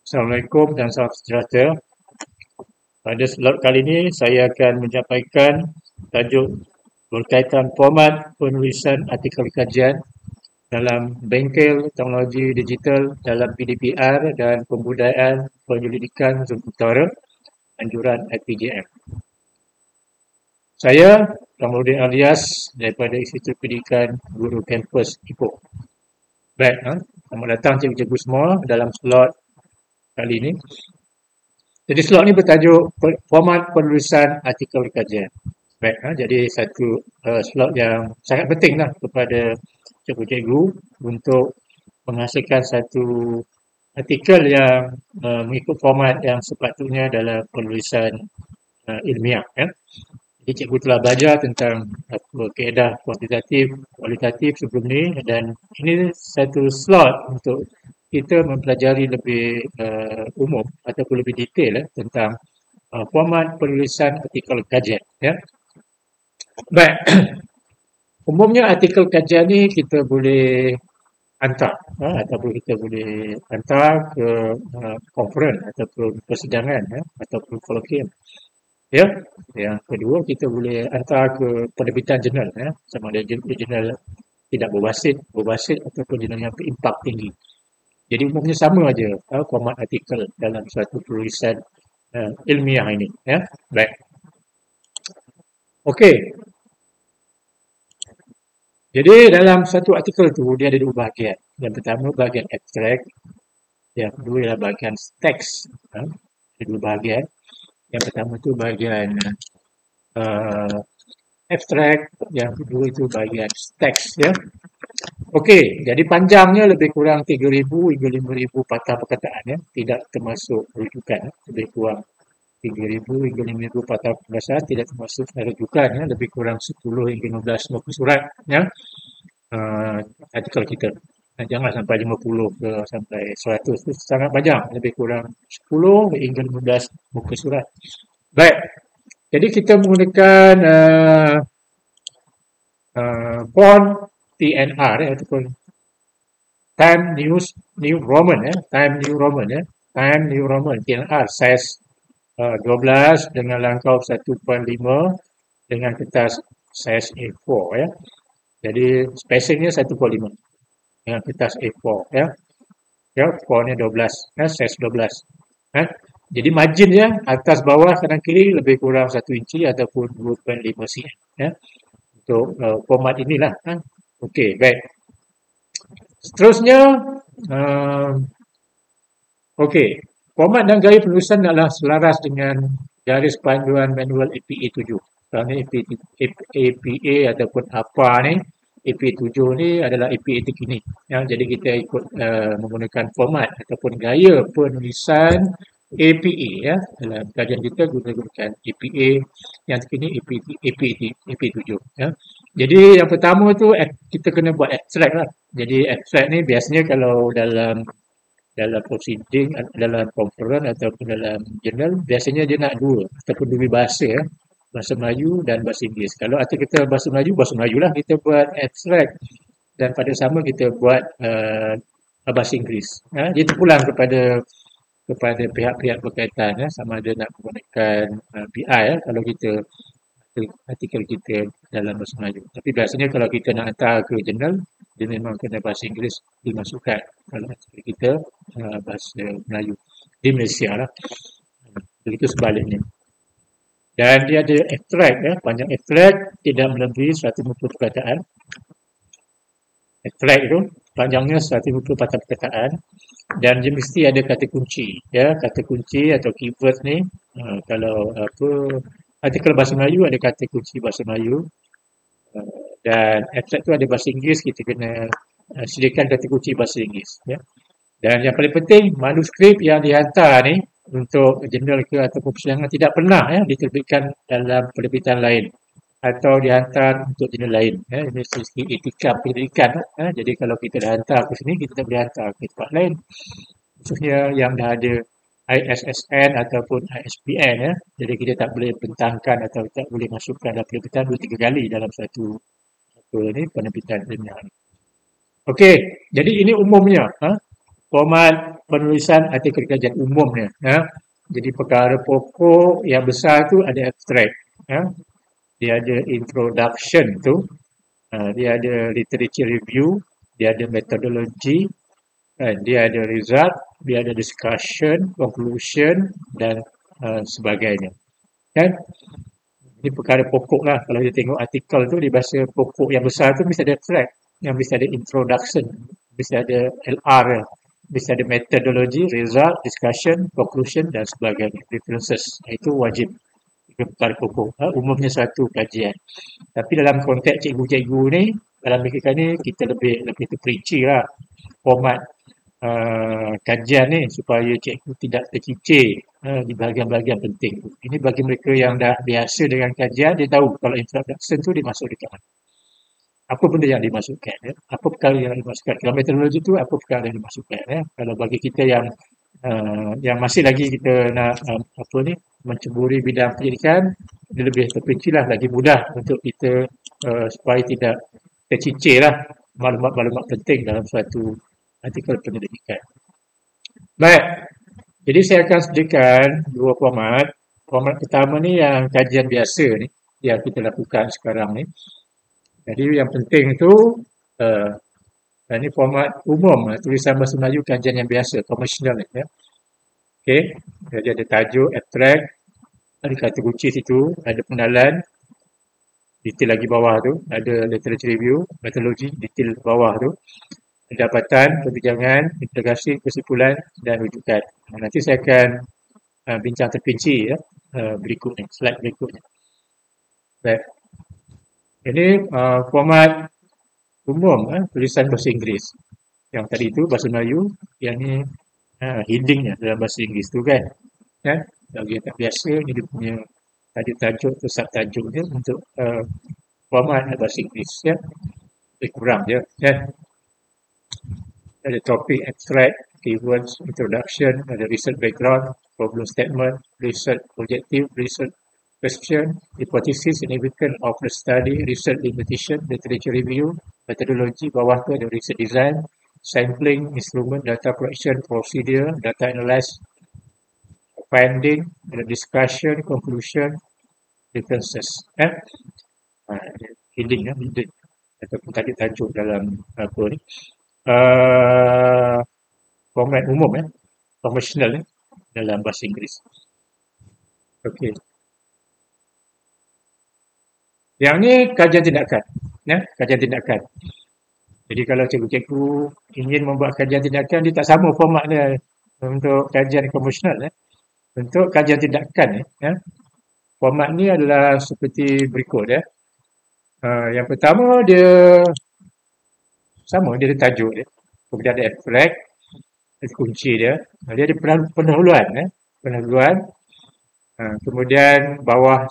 Assalamualaikum dan salam sejahtera. Pada slot kali ini saya akan menyampaikan tajuk berkaitan format penulisan artikel kajian dalam bengkel teknologi digital dalam PDPR dan pembudayaan penyelidikan Zoom Utara anjuran IPJM. Saya Kamarudin Alias daripada Institut Pendidikan Guru Kampus Ipoh. Baik, selamat datang cikgu-cikgu semua dalam slot kali ini. Jadi slot ni bertajuk format penulisan artikel kajian. Baik, jadi satu slot yang sangat penting lah kepada cikgu-cikgu untuk menghasilkan satu artikel yang mengikut format yang sepatutnya dalam penulisan ilmiah. Jadi cikgu telah belajar tentang kaedah kuantitatif, kualitatif sebelum ni dan ini satu slot untuk kita mempelajari lebih umum ataupun lebih detail tentang format penulisan artikel kajian. Baik, umumnya artikel kajian ni kita boleh hantar ataupun kita boleh hantar ke conference ataupun persidangan ataupun kolokium. Yang kedua kita boleh hantar ke penerbitan jurnal sama ada jurnal tidak berbasis ataupun jurnal yang berimpak tinggi. Jadi umumnya sama aja format artikel dalam suatu tulisan ilmiah ini. Baik. Okey. Jadi dalam satu artikel tu dia ada dua bahagian. Yang pertama bahagian abstract, yang kedua ialah bahagian teks. Ada dua bahagian. Yang pertama tu bahagian abstract, yang kedua itu bahagian teks Okey, jadi panjangnya lebih kurang 3,000 hingga 5,000 patah perkataan tidak termasuk rujukan. Lebih kurang 3,000 hingga 5,000 patah perkataan tidak termasuk rujukan lebih kurang 10 hingga 15 muka surat artikel kita. Jangan sampai 50 ke sampai 100 itu sangat banyak, lebih kurang 10 hingga 15 muka surat. Baik. Jadi kita menggunakan font TNR ataupun Time New Roman Time New Roman TNR size 12 dengan langkau 1.5 dengan kertas size A4 Jadi spacingnya 1.5 dengan kertas A4 fontnya 12 size 12 Jadi marginnya atas bawah kanan kiri lebih kurang 1 inci ataupun 2.5 cm untuk format inilah. Okey, baik. Seterusnya, okey, format dan gaya penulisan adalah selaras dengan garis panduan manual APA 7. Sekarang ni APA ataupun APA ni, APA 7 ni adalah APA terkini. Jadi kita ikut menggunakan format ataupun gaya penulisan APA dalam kajian kita gunakan APA yang terkini APA 7 Jadi yang pertama tu kita kena buat abstract lah. Jadi abstract ni biasanya kalau dalam proceeding, dalam conference ataupun dalam jurnal biasanya dia nak dua ataupun dua bahasa bahasa Melayu dan bahasa Inggeris. Kalau artikel kita bahasa Melayu lah kita buat abstract dan pada sama kita buat bahasa Inggeris. Dia terpulang kepada pihak-pihak berkaitan sama ada nak menggunakan PI kalau kita artikel kita dalam bahasa Melayu. Tapi biasanya kalau kita nak hantar ke jurnal, dia memang kena bahasa Inggeris dimasukkan kalau artikel kita bahasa Melayu di Malaysia lah. Begitu sebaliknya. Dan dia ada abstract panjang abstract tidak melebihi 150 perkataan. Abstract itu panjangnya 150 patah perkataan dan dia mesti ada kata kunci kata kunci atau keyword ni kalau artikel bahasa Melayu ada kata kunci bahasa Melayu dan abstract tu ada bahasa Inggeris, kita kena sediakan kata kunci bahasa Inggeris dan yang paling penting manuskrip yang dihantar ni untuk jurnal ke ataupun persidangan tidak pernah diterbitkan dalam penerbitan lain atau dihantar untuk jurnal lain ini sisi etika penyelidikan jadi kalau kita dah hantar ke sini kita tak boleh hantar ke tempat lain khususnya yang dah ada ISSN ataupun ISBN jadi kita tak boleh bentangkan atau tak boleh masukkan dalam penerbitan 2-3 kali dalam satu penerbitan ilmiah. Okey, jadi ini umumnya format penulisan artikel kajian umumnya. Jadi perkara pokok yang besar tu ada abstract. Dia ada introduction tu, dia ada literature review, dia ada methodology, dia ada result, dia ada discussion, conclusion dan sebagainya. Kan? Ini perkara pokok lah. Kalau kita tengok artikel tu di bahasa pokok yang besar tu mesti ada abstract, yang mesti ada introduction, mesti ada LR, mesti ada methodology, result, discussion, conclusion dan sebagainya. References. Itu wajib. Itu perkara pokok. Umumnya satu kajian. Tapi dalam konteks cikgu-cikgu ni, dalam mereka ni kita lebih terperinci lah format kajian ni supaya cikgu tidak tercicir di bahagian-bahagian penting. Ini bagi mereka yang dah biasa dengan kajian, dia tahu kalau introduction tu dimasuk dekat mana. Apa benda yang dimasukkan, apa perkara yang dimasukkan. Kalau metodologi tu, apa perkara yang dimasukkan. Kalau bagi kita yang masih lagi kita nak menceburi bidang pendidikan, dia lebih terperinci lah, lagi mudah untuk kita supaya tidak tercicir lah maklumat-maklumat penting dalam suatu artikel pendidikan. Baik, jadi saya akan sediakan dua format. Format pertama ni yang kajian biasa ni, yang kita lakukan sekarang ni. Jadi yang penting tu, ini format umum, tulisan bahasa Melayu kajian yang biasa, konvensional ni. Okey, jadi ada tajuk, abstract, ada kata kunci situ, ada pengenalan, detail lagi bawah tu, ada literature review, metodologi, detail bawah tu, pendapatan, perbincangan, integrasi, kesimpulan dan rujukan. Nanti saya akan bincang terperinci berikutnya, slide berikutnya. Baik. Ini format umum tulisan bahasa Inggeris. Yang tadi itu bahasa Melayu, yang ni headingnya dalam bahasa Inggeris tu kan. Bagi yang tak biasa, ni dia punya tajuk-tajuk atau subtajuk dia untuk format bahasa Inggeris. Lebih kurang je. Ada topik, abstract, keywords, introduction, ada research background, problem statement, research objective, research question, hypothesis, significance of the study, research limitation, literature review, methodology, bawah tu ada research design, sampling, instrument, data collection, procedure, data analysis, finding, ada discussion, conclusion, differences. Heading ataupun tajuk-tajuk dalam apa ni. Format umum konvensional dalam bahasa Inggeris. Okey. Yang ni kajian tindakan. Kajian tindakan. Jadi kalau cikgu-cikgu ingin membuat kajian tindakan, dia tak sama format dia untuk kajian konvensional. Untuk kajian tindakan format ni adalah seperti berikut. Yang pertama dia sama, dia ada tajuk dia. Kemudian ada abstract, ada kunci dia. Dia ada pendahuluan. Kemudian bawah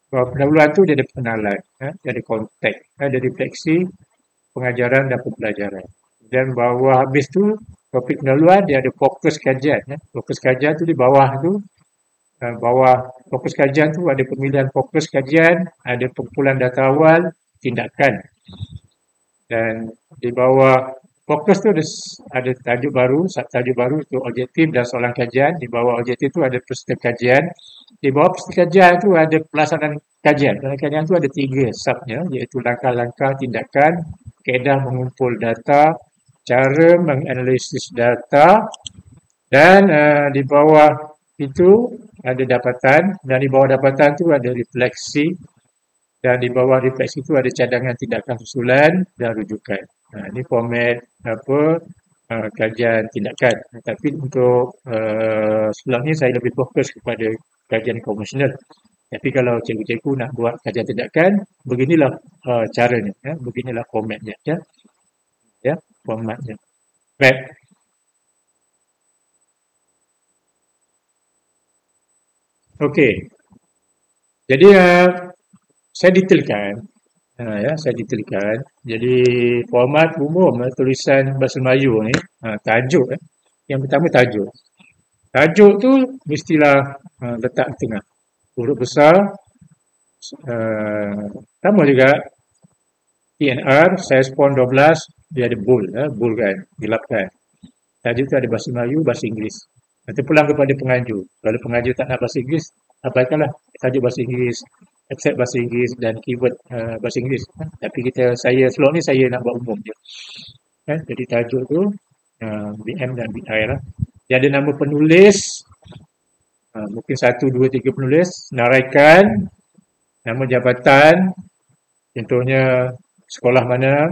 pendahuluan tu dia ada pengenalan, dia ada konteks, ada refleksi, pengajaran dan pembelajaran. Dan bawah habis tu, topik pendahuluan dia ada fokus kajian. Fokus kajian tu di bawah tu, bawah fokus kajian tu ada pemilihan fokus kajian, ada pengumpulan data awal, tindakan. Dan di bawah fokus tu ada tajuk baru, subtajuk baru untuk objektif dan soalan kajian. Di bawah objektif tu ada peserta kajian. Di bawah peserta kajian tu ada pelaksanaan kajian. Pelaksanaan kajian tu ada 3 subnya, iaitu langkah-langkah tindakan, kaedah mengumpul data, cara menganalisis data, dan di bawah itu ada dapatan, dan di bawah dapatan tu ada refleksi, dan di bawah refleksi itu ada cadangan tindakan susulan dan rujukan. Ini format kajian tindakan. Tapi untuk sebelum ni saya lebih fokus kepada kajian konvensional. Tapi kalau cikgu-cikgu nak buat kajian tindakan, beginilah caranya, beginilah formatnya. Formatnya. Baik. Okey. Jadi saya detailkan. Saya detailkan. Jadi format umum tulisan bahasa Melayu ni, tajuk. Yang pertama tajuk. Tajuk tu mestilah letak di tengah. Huruf besar. Sama juga. TNR, size font 12, dia ada bold. Bold kan, gelapkan. Tajuk tu ada bahasa Melayu, bahasa Inggeris. Nanti pulang kepada pengajar. Kalau pengajar tak nak bahasa Inggeris, abaikanlah tajuk bahasa Inggeris, accept bahasa Inggeris dan keyword bahasa Inggeris. Tapi saya slot ni saya nak buat umum je. Jadi tajuk tu BM dan BI lah. Dia ada nama penulis, mungkin 1, 2, 3 penulis, naraikan, nama jabatan, contohnya sekolah mana,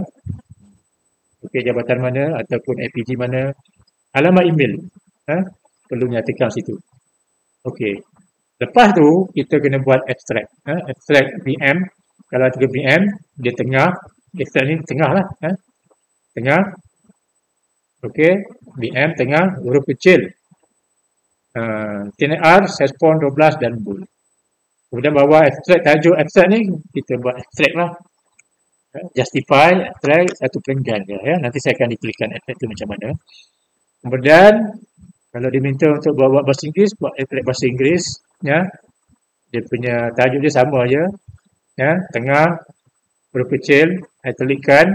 jabatan mana ataupun APG mana, alamat email. Perlu nyatakan situ. Okey. Lepas tu, kita kena buat abstract. Abstract BM. Kalau 3 BM, dia tengah. Abstract ni tengah lah. Tengah. Okey. BM tengah, huruf kecil. TNR, saiz font 12 dan bold. Kemudian bawah abstract, tajuk abstract ni, kita buat abstract lah. Justify, abstract, satu penggan je. Nanti saya akan detailkan abstract tu macam mana. Kemudian, kalau diminta untuk buat bahasa Inggeris, buat abstract bahasa Inggeris. Dia punya tajuk dia sama je. Tengah, huruf kecil, italickan,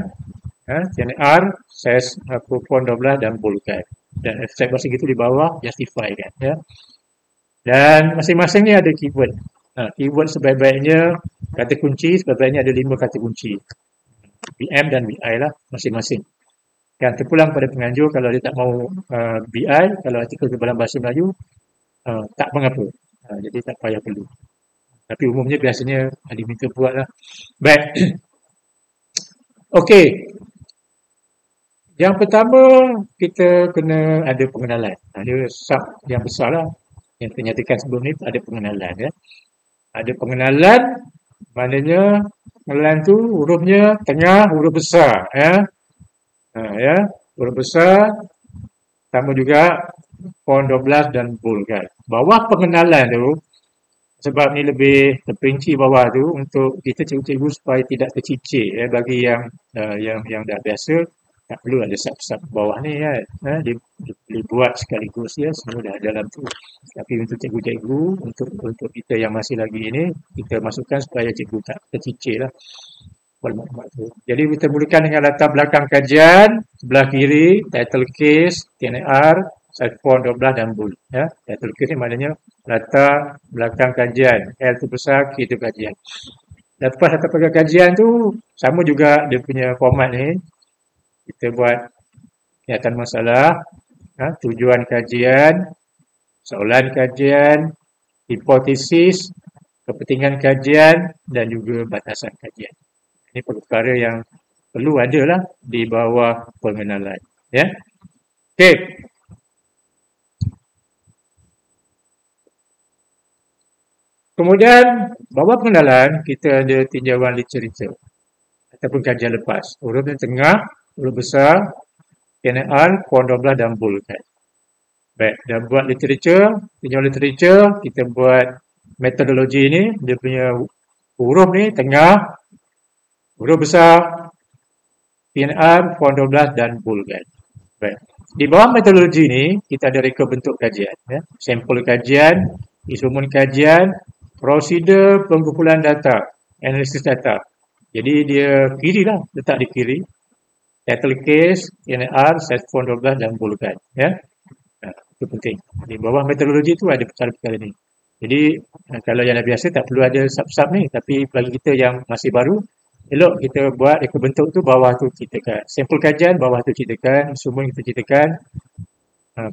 TNR, saiz font 12 dan boldkan. Dan abstract bahasa Inggeris tu di bawah, justify kan. Dan masing-masing ni ada keyword. Keyword sebaik-baiknya, kata kunci sebaik-baiknya ada 5 kata kunci. BM dan BI lah masing-masing. Kan terpulang pada penganjur kalau dia tak mau BI, kalau artikel dalam bahasa Melayu, tak mengapa. Jadi tak payah perlu. Tapi umumnya biasanya diminta buat lah. Baik. Okey. Yang pertama, kita kena ada pengenalan. Dia sub yang besar lah. Yang kita nyatakan sebelum ni ada pengenalan. Ada pengenalan, maknanya pengenalan tu hurufnya tengah, huruf besar. Huruf besar, sama juga font 12 dan bold kan. Bawah pengenalan tu, sebab ni lebih terperinci bawah tu untuk kita cikgu-cikgu supaya tidak tercicir bagi yang dah biasa, tak perlu ada sub-sub bawah ni kan. Dia boleh buat sekaligus semua dah dalam tu. Tapi untuk cikgu-cikgu, untuk kita yang masih lagi ini, kita masukkan supaya cikgu tak tercicir lah. Jadi kita mulakan dengan latar belakang kajian, sebelah kiri, title case, TNR, saiz font 12 dan bold. Title case ni maknanya latar belakang kajian. L tu besar, K tu kajian. Lepas latar belakang kajian tu, sama juga dia punya format ni. Kita buat kenyataan masalah, tujuan kajian, soalan kajian, hipotesis, kepentingan kajian dan juga batasan kajian. Ini perkara yang perlu ada lah di bawah pengenalan. Okey. Kemudian, bawah pengenalan, kita ada tinjauan literatur ataupun kajian lepas. Huruf yang tengah, huruf besar, TNR, font 12 dan bold kan. Baik, dah buat literatur, tinjauan literatur, kita buat metodologi ni, dia punya huruf ni tengah, huruf besar, TNR, font 12 dan bold kan. Baik. Di bawah metodologi ni, kita ada reka bentuk kajian. Sampel kajian, instrumen kajian, prosedur pengumpulan data, analisis data. Jadi dia kiri lah, letak di kiri. Title case, TNR, saiz font 12 dan bold kan. Itu penting. Di bawah metodologi tu ada perkara-perkara ni. Jadi kalau yang dah biasa tak perlu ada sub-sub ni. Tapi bagi kita yang masih baru, elok kita buat reka bentuk tu, bawah tu ceritakan. Sampel kajian, bawah tu ceritakan. Instrumen kita ceritakan.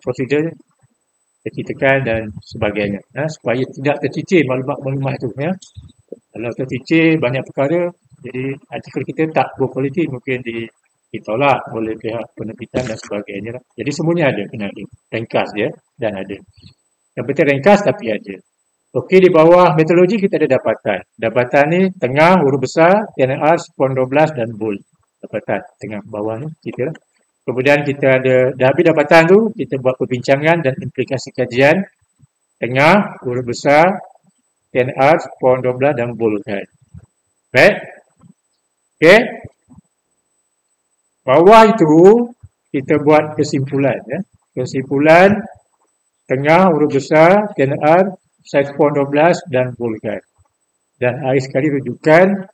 Prosedur kita ceritakan dan sebagainya. Supaya tidak tercicir maklumat-maklumat tu. Kalau tercicir banyak perkara, jadi artikel kita tak berkualiti, mungkin ditolak oleh pihak penerbitan dan sebagainya. Jadi semuanya ada, kena ada. Ringkas dia dan ada. Yang penting ringkas tapi ada. Okey, di bawah metodologi kita ada dapatan. Dapatan ni tengah, huruf besar, TNR, font 12 dan bold. Dapatan tengah bawah ni kita lah. Kemudian kita ada, dah habis dapatan tu, kita buat perbincangan dan implikasi kajian. Tengah, huruf besar, TNR, font 12 dan bold kan. Baik. Okey. Bawah itu, kita buat kesimpulan. Kesimpulan, tengah, huruf besar, TNR, saiz font 12 dan bold kan. Dan akhir sekali rujukan,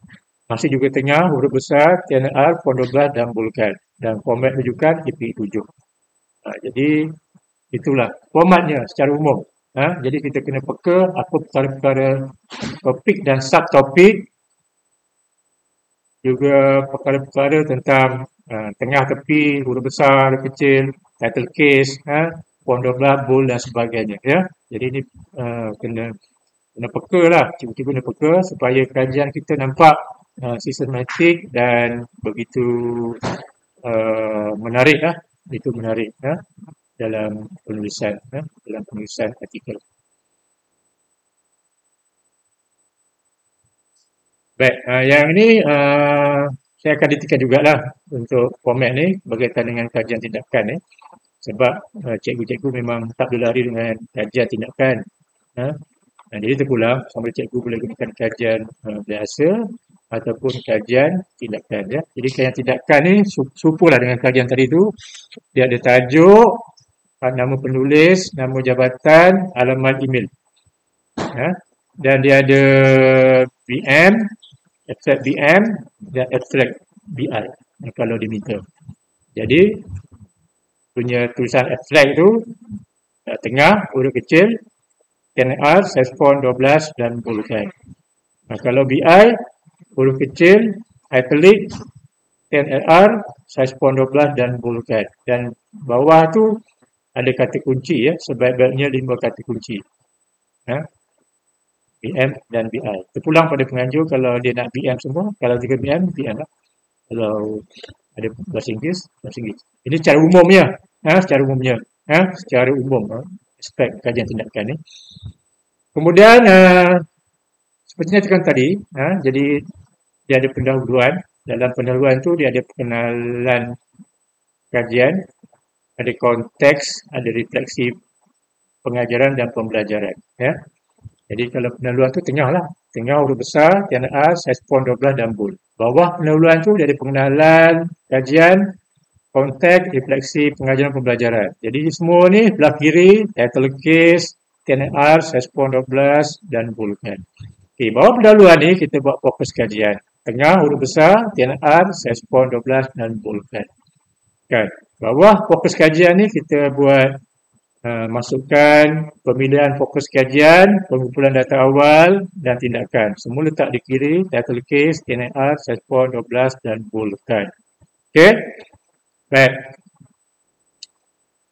masih juga tengah, huruf besar, TNR, font 12 dan bold kan. Dan format rujukan IPI 7. Jadi itulah formatnya secara umum. Jadi kita kena peka apa perkara-perkara topik dan subtopik, juga perkara-perkara tentang tengah tepi, huruf besar, huruf kecil, title case, font 12, bold dan sebagainya. Ya. Jadi ini kena peka lah, cikgu-cikgu kena peka supaya kajian kita nampak sistematik dan begitu menarik lah. Itu menarik dalam penulisan artikel. Baik, yang ini saya akan ditekan jugalah untuk format ni berkaitan dengan kajian tindakan ni. Sebab cikgu-cikgu memang tak boleh lari dengan kajian tindakan. Jadi terpulang sama ada cikgu boleh gunakan kajian biasa ataupun kajian tindakan. Ya. Jadi kajian tindakan ni serupalah dengan kajian tadi tu. Dia ada tajuk, nama penulis, nama jabatan, alamat email. Dan dia ada BM, abstract BM dan abstract BI kalau diminta. Jadi punya tulisan abstract tu tengah huruf kecil, TNR, size font 12 dan boldkan. Kalau BI huruf kecil, italic, TNR, size font 12 dan boldkan. Dan bawah tu ada kata kunci ya, sebaik-baiknya 5 kata kunci. BM dan BI. Terpulang pada penganjur kalau dia nak BM semua, kalau 3 BM, BM lah. Kalau ada bahasa Inggeris, bahasa Inggeris. Ini secara umumnya, secara umumnya, secara umum, aspek kajian tindakan ni. Kemudian, seperti yang tekan tadi, jadi dia ada pendahuluan. Dalam pendahuluan tu dia ada perkenalan kajian, ada konteks, ada refleksi pengajaran dan pembelajaran. Ya. Jadi kalau pendahuluan tu tengah lah. Tengah huruf besar, TNR, size font 12 dan bold. Bawah pendahuluan tu dia ada pengenalan, kajian, konteks, refleksi, pengajaran, pembelajaran. Jadi semua ni belah kiri, title case, TNR, size font 12 dan bold kan. Okay, bawah pendahuluan ni kita buat fokus kajian. Tengah huruf besar, TNR, size font 12 dan bold kan. Bawah fokus kajian ni kita buat masukkan pemilihan fokus kajian, pengumpulan data awal dan tindakan. Semua letak di kiri, title case, TNR, size font 12 dan boldkan. Okey? Baik.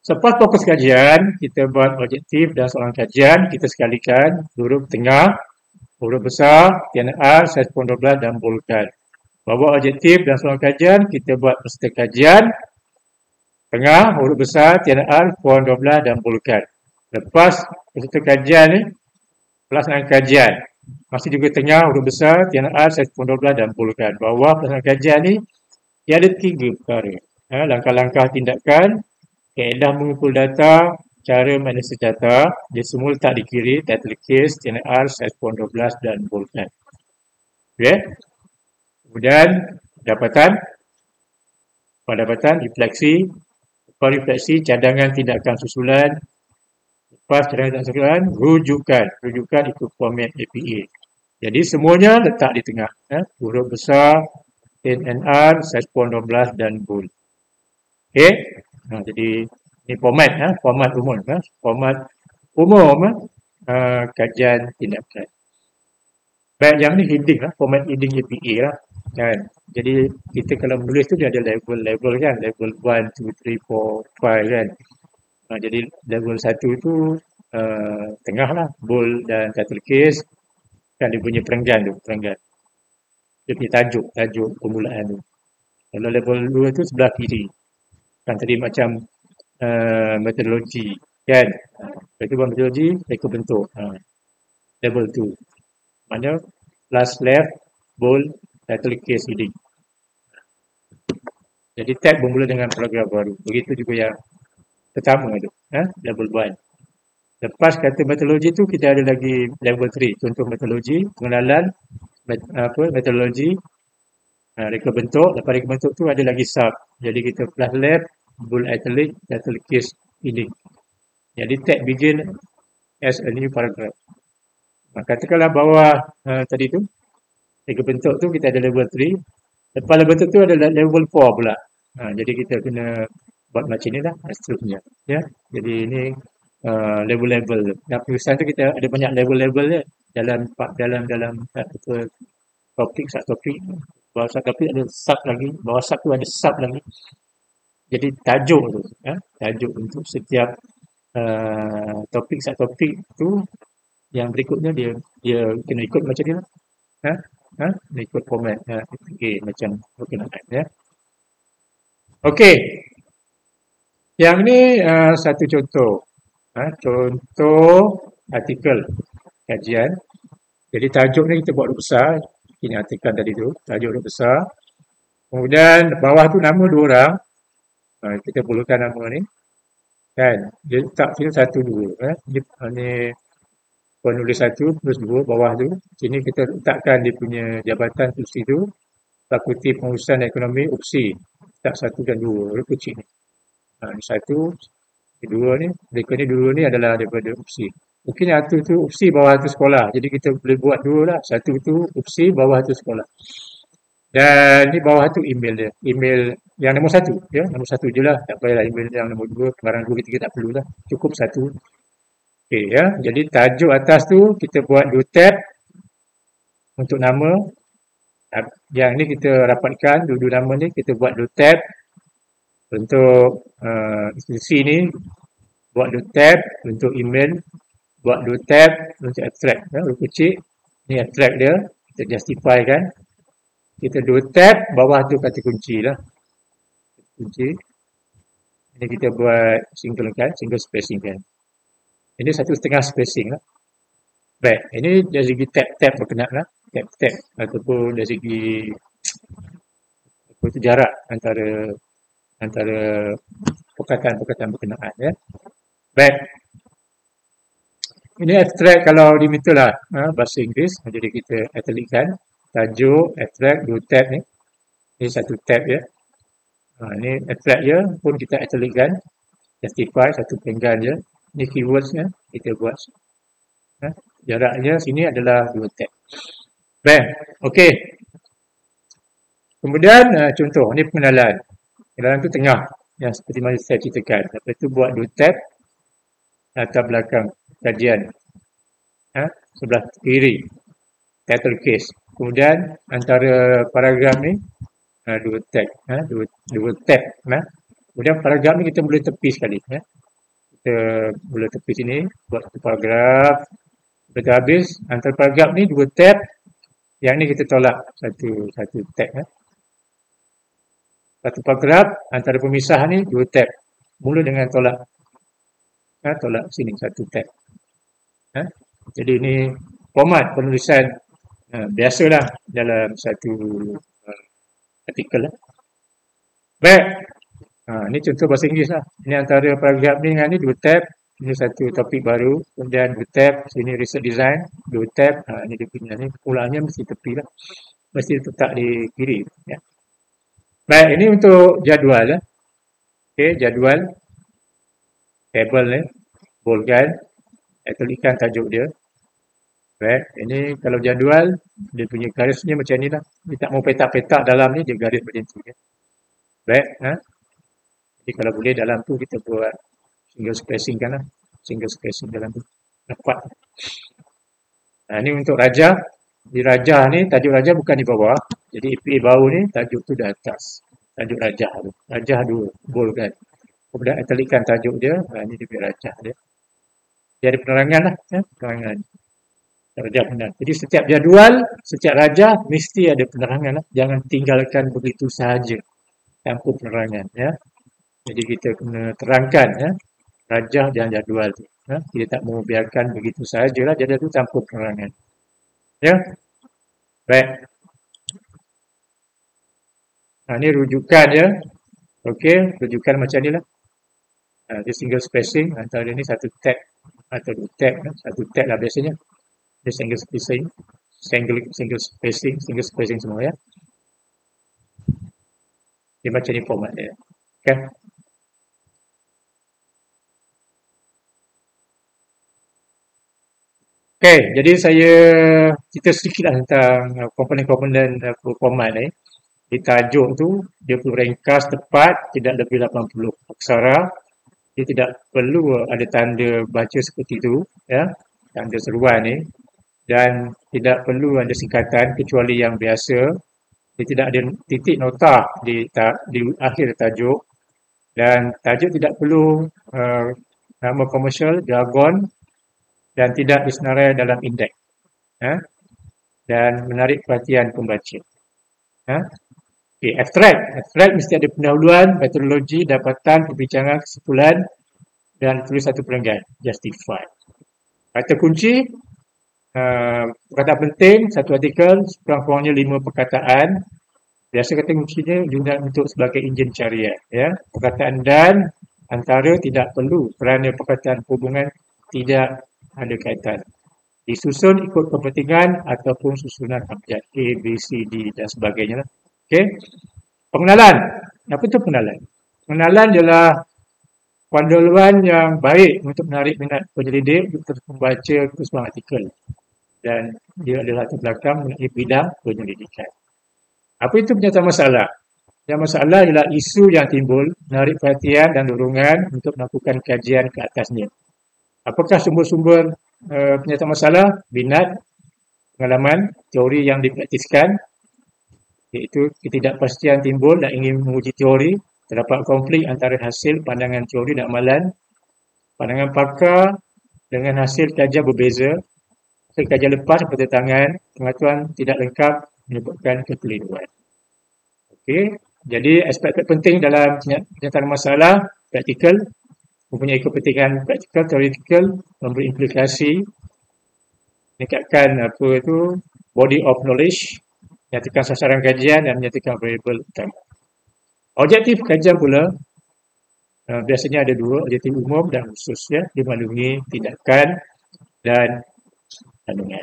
Selepas fokus kajian, kita buat objektif dan soalan kajian, kita sekalikan huruf tengah, huruf besar, TNR, size font 12 dan boldkan. Bawah objektif dan soalan kajian, kita buat peserta kajian, tengah, huruf besar, TNR, font 12 dan boldkan. Lepas peserta kajian ni, pelaksanaan kajian. Masih juga tengah, huruf besar, TNR, size font 12 dan boldkan. Bawah pelaksanaan kajian ni, dia ada 3 perkara. Langkah-langkah tindakan, kaedah mengumpul data, cara menganalisis data, dia semua letak di kiri, title case, TNR, size font 12 dan boldkan. Okay. Kemudian, pendapatan, refleksi, cadangan tindakan susulan, lepas cadangan tindakan susulan, rujukan ikut format APA. Jadi semuanya letak di tengah. Huruf besar, TNR, size font 12 dan bold. Okey. Jadi ini format umum. Format umum kajian tindakan. Baik, yang ni heading lah, format heading APA lah. Kan? Jadi kita kalau menulis tu dia ada level kan, level 1, 2, 3, 4, 5 kan. Jadi level 1 tu tengah lah, bold dan title case kan dia punya perenggan. Dia punya tajuk permulaan tu. Kalau level 2 tu sebelah kiri. Kan tadi macam metodologi kan. Itu buat metodologi, reka bentuk. Level 2. Maknanya last left, bold, title case heading. Jadi tab bermula dengan paragraf baru. Begitu juga yang pertama tu, level 1. Lepas kata metodologi tu kita ada lagi level 3. Contoh metodologi, pengenalan metodologi, reka bentuk. Lepas reka bentuk tu ada lagi sub. Jadi kita plus left, bold italic, title case heading. Jadi tag begin as a new paragraph. Katakanlah bawah tadi tu, reka bentuk tu kita ada level 3. Lepas level bentuk tu ada level 4 pula. Jadi kita kena buat macam ni lah dan seterusnya. Ya, jadi ini level-level. Dan penulisan tu kita ada banyak level-level dia dalam dalam apa, topik subtopik. Bawah subtopik ada sub lagi, bawah sub tu ada sub lagi. Jadi tajuk tu, tajuk untuk setiap topik subtopik tu yang berikutnya dia dia kena ikut macam ni lah. Ha? Dia ikut format okay, macam berkenaan ya. Okey, yang ni satu contoh. Contoh artikel kajian. Jadi tajuk ni kita buat huruf besar. Ini artikel tadi tu, tajuk huruf besar. Kemudian bawah tu nama dua orang. Kita perlukan nama ni. Kan? Dia letak sini satu dua. Ni penulis satu, penulis dua bawah tu. Sini kita letakkan dia punya jabatan kursi tu. Fakulti Pengurusan Ekonomi UPSI. Tak satu dan dua. Huruf kecil ni. Ini satu, kedua ni. Mereka ni dua ni adalah daripada UPSI. Mungkin yang satu tu UPSI, bawah tu sekolah. Jadi kita boleh buat dua lah. Satu tu UPSI, bawah tu sekolah. Dan ni bawah tu email dia. Email yang nombor satu. Ya, nombor satu je lah. Tak payahlah email yang nombor dua. Barang dua ketiga tak perlu lah. Cukup satu. Okay, ya. Jadi tajuk atas tu kita buat dua tab untuk nama. Yang ni kita rapatkan dua-dua nama ni kita buat dua tab. Untuk institusi ni buat dua tab untuk email, buat dua tab untuk abstract. Huruf kecil ni abstract dia, kita justify kan. Kita dua tab, bawah tu kata kunci lah. Kunci. Ini kita buat single kan, single spacing kan. Ini 1,5 spacing lah. Baik, ini dari segi tab-tab berkenaan lah. Tab-tab ataupun dari segi apa tu, jarak antara perkataan-perkataan berkenaan ya. Baik. Ini abstract kalau diminta lah bahasa Inggeris. Jadi kita italickan tajuk abstract dua tab ni. Ini satu tab ya. Ini abstract je pun kita italickan. Justify satu penggan je. Ini keywordsnya kita buat. Jaraknya sini adalah dua tab. Baik. Okey. Kemudian contoh ni pengenalan. Pengenalan tu tengah yang seperti mana saya ceritakan. Lepas tu buat dua tab latar belakang kajian. Sebelah kiri title case. Kemudian antara paragraf ni dua tab, dua tab. Kemudian paragraf ni kita boleh tepi sekali. Kita boleh tepi sini buat satu paragraf. Lepas habis antara paragraf ni dua tab. Yang ni kita tolak satu tab. Satu paragraf antara pemisah ni dua tab. Mula dengan tolak. Tolak sini satu tab. Jadi ini format penulisan biasalah dalam satu artikel lah. Baik. Ini contoh bahasa Inggeris lah. Ini antara paragraf ni dengan ni dua tab. Ini satu topik baru. Kemudian dua tab. Sini research design. Dua tab. Ini dia punya ni. Pulangnya mesti tepi lah. Mesti letak di kiri. Ya. Baik. Ini untuk jadual lah. Okay, jadual. Table ni. Boldkan. Italickan tajuk dia. Baik. Ini kalau jadual. Dia punya garisnya macam ni lah. Dia tak mau petak-petak dalam ni. Dia garis macam tu. Ya. Baik. Jadi kalau boleh dalam tu kita buat single spacing kan lah. Single spacing dalam tu. Dapat. Ini untuk rajah. Di rajah ni, tajuk rajah bukan di bawah. Jadi EPA baru ni, tajuk tu di atas. Tajuk rajah tu. Rajah dua. Bold kan. Kemudian italickan tajuk dia. Ini dia punya rajah dia. Dia ada penerangan lah. Penerangan. Rajah benar. Jadi setiap jadual, setiap rajah mesti ada penerangan lah. Jangan tinggalkan begitu sahaja. Tanpa penerangan. Ya. Jadi kita kena terangkan ya, rajah dan jadual tu. Kita tak mau biarkan begitu sahajalah jadual tu tanpa penerangan. Ya. Baik. Ini rujukan ya. Okey, rujukan macam ni lah. Dia single spacing antara ni satu tab atau dua tab. Satu tab lah biasanya. Dia single spacing. Single spacing semua ya. Dia macam ni format dia. Okay. Okay, jadi saya cerita sedikit lah tentang komponen-komponen format ni. Di tajuk tu, dia perlu ringkas tepat, tidak lebih 80 aksara. Dia tidak perlu ada tanda baca seperti itu, ya, tanda seruan ni. Dan tidak perlu ada singkatan kecuali yang biasa. Dia tidak ada titik nota di akhir tajuk. Dan tajuk tidak perlu nama komersial, jargon, dan tidak disenarai dalam indeks. Ya. Dan menarik perhatian pembaca. Ya. Okay, abstract. Abstract mesti ada pendahuluan, metodologi, dapatan, perbincangan, kesimpulan dan tulis satu perenggan. Justify. Kata kunci, perkataan penting, satu artikel, sekurang-kurangnya 5 perkataan. Biasa kata kuncinya juga untuk sebagai enjin carian. Ya. Perkataan dan antara tidak perlu kerana perkataan hubungan tidak ada kaitan. Disusun ikut kepentingan ataupun susunan abjad A, B, C, D dan sebagainya. Okey. Pengenalan. Apa itu pengenalan? Pengenalan ialah panduan yang baik untuk menarik minat penyelidik untuk membaca keseluruhan artikel. Dan dia adalah latar belakang mengenai bidang penyelidikan. Apa itu pernyataan masalah? Yang masalah ialah isu yang timbul, menarik perhatian dan dorongan untuk melakukan kajian ke atasnya. Apakah sumber-sumber pernyataan masalah? Minat, pengalaman, teori yang dipraktiskan, iaitu ketidakpastian timbul dan ingin menguji teori, terdapat konflik antara hasil pandangan teori dan amalan, pandangan pakar dengan hasil kajian berbeza, hasil kajian lepas bertentangan, pengetahuan tidak lengkap menyebabkan kekeliruan. Okey, jadi aspek penting dalam pernyataan masalah, praktikal, mempunyai kepentingan praktikal, teoretikal, memberi implikasi, meningkatkan body of knowledge, menyatakan sasaran kajian dan menyatakan variable utama. Objektif kajian pula biasanya ada dua, objektif umum dan khusus, ya, dimandungi tindakan dan kandungan.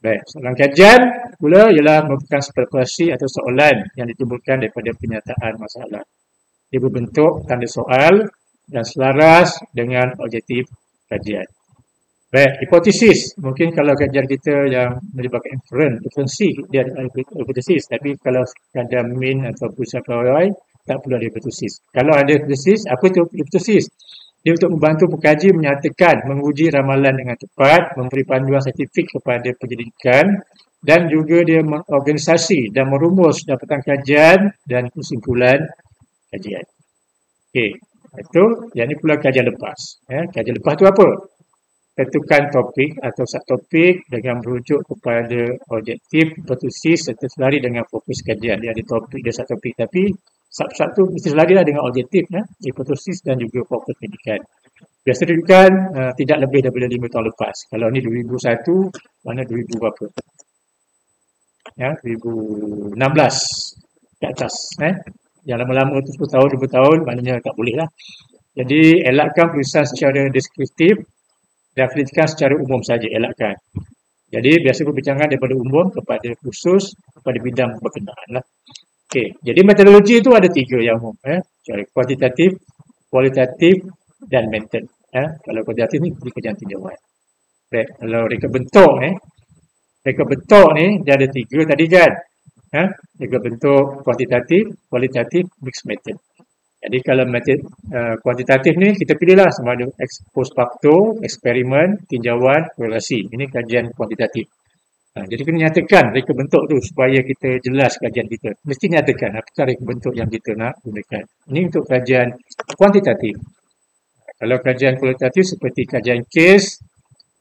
Baik, soalan kajian pula ialah merupakan spekulasi atau soalan yang ditimbulkan daripada pernyataan masalah. Dia berbentuk tanda soal dan selaras dengan objektif kajian. Baik, hipotesis. Mungkin kalau kajian kita yang melibatkan inferensi, dia ada hipotesis. Tapi kalau kajian min atau pusat pegawai, tak perlu ada hipotesis. Kalau ada hipotesis, apa itu hipotesis? Dia untuk membantu pengkaji menyatakan, menguji ramalan dengan tepat, memberi panduan saintifik kepada penyelidikan dan juga dia mengorganisasi dan merumus dapatan kajian dan kesimpulan kajian. Okey, itu yang ini pula kajian lepas. Ya, kajian lepas itu apa? Tentukan topik atau subtopik dengan merujuk kepada objektif, hipotesis serta selari dengan fokus kajian. Dia ada topik, dia subtopik, tapi sub-sub tu mesti selari lah dengan objektif, ya, hipotesis dan juga fokus pendidikan. Biasa rujukan tidak lebih daripada 5 tahun lepas. Kalau ni 2001, mana 2000 berapa? Ya, 2016 ke atas. Yang lama-lama tu 10 tahun, 20 tahun, maknanya tak boleh lah. Jadi, elakkan penulisan secara deskriptif dan pendidikan secara umum saja, elakkan. Jadi, biasa perbincangan daripada umum kepada khusus, kepada bidang berkenaan lah. Okey, jadi metodologi itu ada 3 yang umum. Secara kuantitatif, kualitatif dan method. Kalau kuantitatif ni, pekerjaan tinjauan. Baik, kalau reka bentuk ni, dia ada 3 tadi kan. Reka bentuk kuantitatif, kualitatif, mixed method. Jadi kalau metode kuantitatif ni kita pilihlah sama ada post facto, eksperimen, tinjauan, korelasi. Ini kajian kuantitatif. Jadi kena nyatakan reka bentuk tu supaya kita jelas kajian kita. Mesti nyatakan apakah reka bentuk yang kita nak gunakan. Ini untuk kajian kuantitatif. Kalau kajian kualitatif seperti kajian kes,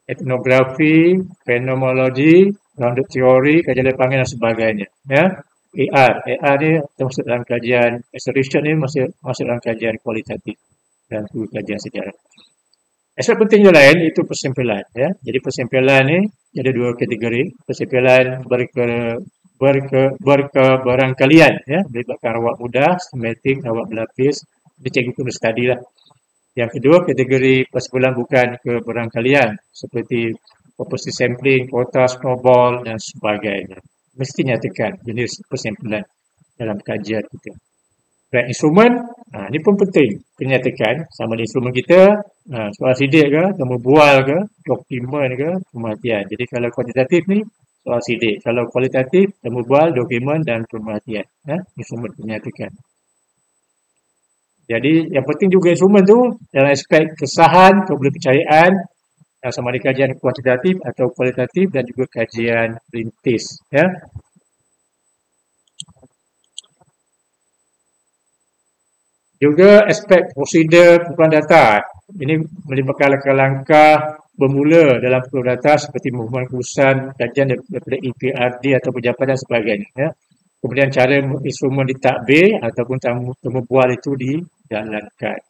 etnografi, fenomenologi, grounded teori, kajian lapangan dan sebagainya. Ya. AR ni termasuk dalam kajian acceleration ni masuk dalam kajian kualitatif dan kajian sejarah. Aspek penting yang lain itu persimpulan, ya. Jadi persimpulan ni ada 2 kategori, persimpulan berkeberangkalian, ya, melibatkan awak mudah, sistematik, awak berlapis, dia cikgu kena study lah. Yang kedua kategori persimpulan bukan keberangkalian seperti proporsi sampling, kuota, snowball dan sebagainya. Mesti nyatakan jenis persimpulan dalam kajian kita. Baik, instrumen, ini pun penting. Kenyatakan sama ada instrumen kita, soal sidik ke, nombor bual ke, dokumen ke, kematian. Jadi kalau kuantitatif ni, soal sidik. Kalau kualitatif, temu bual, dokumen dan pemerhatian. Instrumen menyatakan. Jadi yang penting juga instrumen tu dalam aspek kesahan, kepercayaan, sama ada kajian kuantitatif atau kualitatif dan juga kajian perintis. Ya. Juga aspek prosedur pengumpulan data. Ini melibatkan langkah-langkah bermula dalam pengumpulan data seperti pengumpulan keputusan, kajian daripada EPRD atau pejabat dan sebagainya. Ya. Kemudian cara instrumen ditadbir ataupun temu bual itu dijalankan.